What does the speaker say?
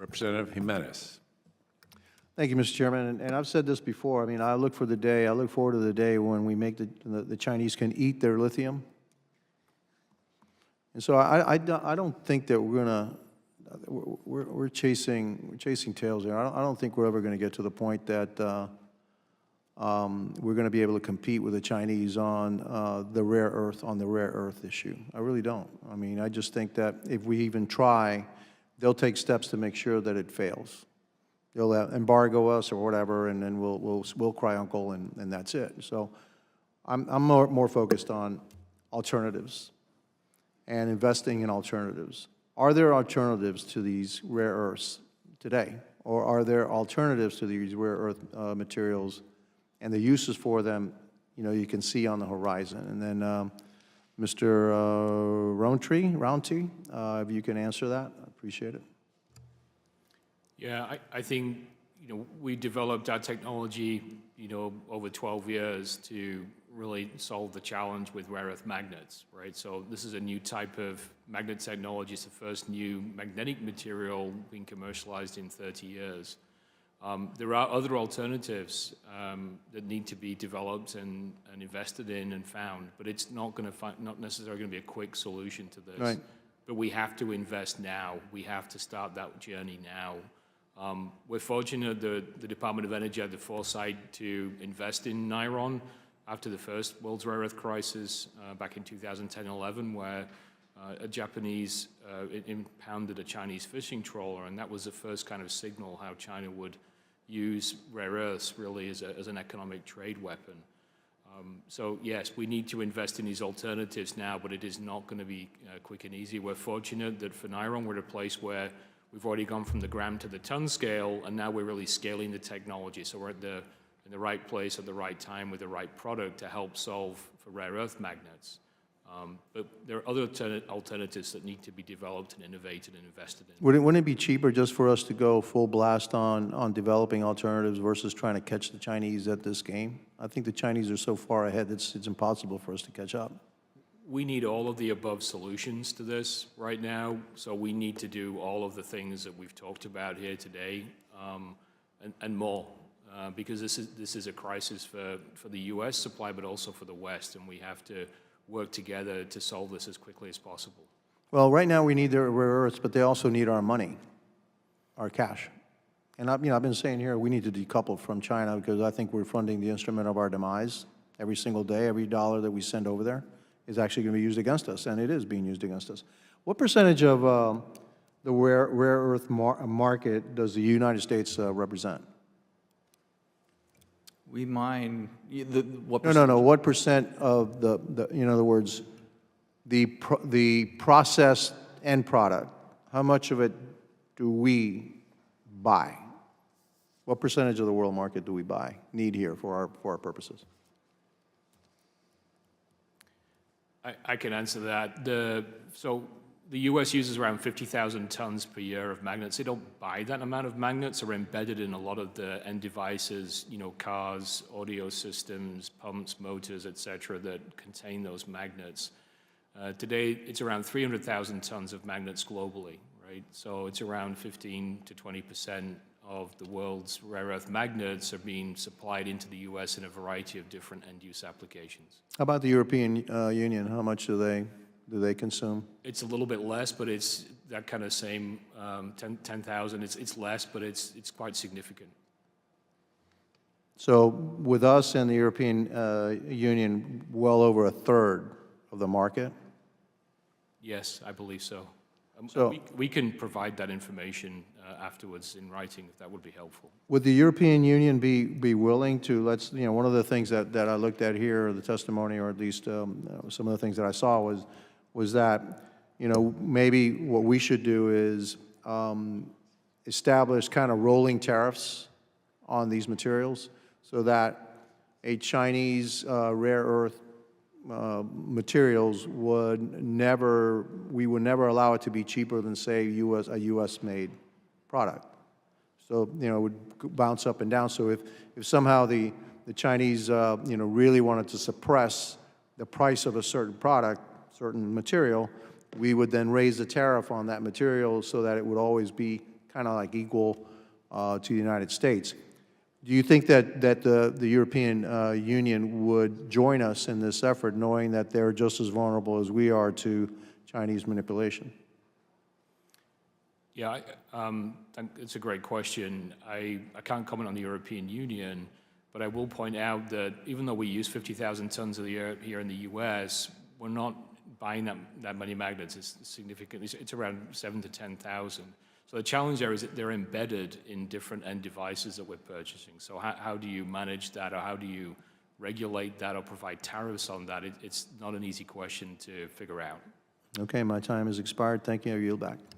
Representative Giménez. Thank you, Mr. Chairman. And I've said this before. I mean, I look forward to the day when we make the Chinese can eat their lithium. And so I don't think that we're chasing tails here. I don't think we're ever going to get to the point that we're going to be able to compete with the Chinese on the rare earth issue. I really don't. I mean, I just think that if we even try, they'll take steps to make sure that it fails. They'll embargo us or whatever, and then we'll cry uncle, and that's it. So I'm more focused on alternatives and investing in alternatives. Are there alternatives to these rare earths today? Or are there alternatives to these rare earth materials and the uses for them, you can see on the horizon? And then Mr. Roundtree, if you can answer that, I appreciate it. Yeah, I think, we developed our technology, over 12 years to really solve the challenge with rare earth magnets, right? So this is a new type of magnet technology. It's the first new magnetic material being commercialized in 30 years. There are other alternatives that need to be developed and invested in and found, but it's not necessarily going to be a quick solution to this. Right. But we have to invest now. We have to start that journey now. We're fortunate that the Department of Energy had the foresight to invest in Niron after the first world's rare earth crisis back in 2010-11, where a Japanese impounded a Chinese fishing trawler, and that was the first kind of signal how China would use rare earths really as an economic trade weapon. So yes, we need to invest in these alternatives now, but it is not going to be quick and easy. We're fortunate that for Niron, we're at a place where we've already gone from the gram to the ton scale, and now we're really scaling the technology. So we're in the right place at the right time with the right product to help solve for rare earth magnets. But there are other alternatives that need to be developed and innovated and invested in. Wouldn't it be cheaper just for us to go full blast on developing alternatives versus trying to catch the Chinese at this game? I think the Chinese are so far ahead it's impossible for us to catch up. We need all of the above solutions to this right now. So we need to do all of the things that we've talked about here today and more. Because this is a crisis for the U.S. supply, but also for the West, and we have to work together to solve this as quickly as possible. Well, right now we need their rare earths, but they also need our money, our cash. And I've been saying here we need to decouple from China because I think we're funding the instrument of our demise every single day. Every dollar that we send over there is actually going to be used against us, and it is being used against us. What percentage of the rare earth market does the United States represent? We mine what No. What percent of in other words, the processed end product? How much of it do we buy? What percentage of the world market do we need here for our purposes? I can answer that. So the U.S. uses around 50,000 tons per year of magnets. They don't buy that amount of magnets. Are embedded in a lot of the end devices, cars, audio systems, pumps, motors, etc., that contain those magnets. Today, it's around 300,000 tons of magnets globally, right? So it's around 15 to 20% of the world's rare earth magnets are being supplied into the U.S. in a variety of different end-use applications. How about the European Union? How much do they consume? It's a little bit less, but it's that kind of same 10,000. It's less, but it's quite significant. So with us and the European Union, well over a third of the market? Yes, I believe so. So we can provide that information afterwards in writing if that would be helpful. would the European Union be willing to, one of the things that I looked at here, the testimony, or at least some of the things that I saw was that, maybe what we should do is establish kind of rolling tariffs on these materials so that a Chinese rare earth materials we would never allow it to be cheaper than, say, a U.S.-made product. So, it would bounce up and down. So if somehow the Chinese, really wanted to suppress the price of a certain product, certain material, we would then raise the tariff on that material so that it would always be kind of like equal to the United States. Do you think that the European Union would join us in this effort, knowing that they're just as vulnerable as we are to Chinese manipulation? Yeah, it's a great question. I can't comment on the European Union, but I will point out that even though we use 50,000 tons a year here in the U.S., we're not buying that many magnets. It's significantly, it's around 7,000 to 10,000. So the challenge there is that they're embedded in different end devices that we're purchasing. So how do you manage that, or how do you regulate that or provide tariffs on that? It's not an easy question to figure out. Okay, my time has expired. Thank you. I yield back.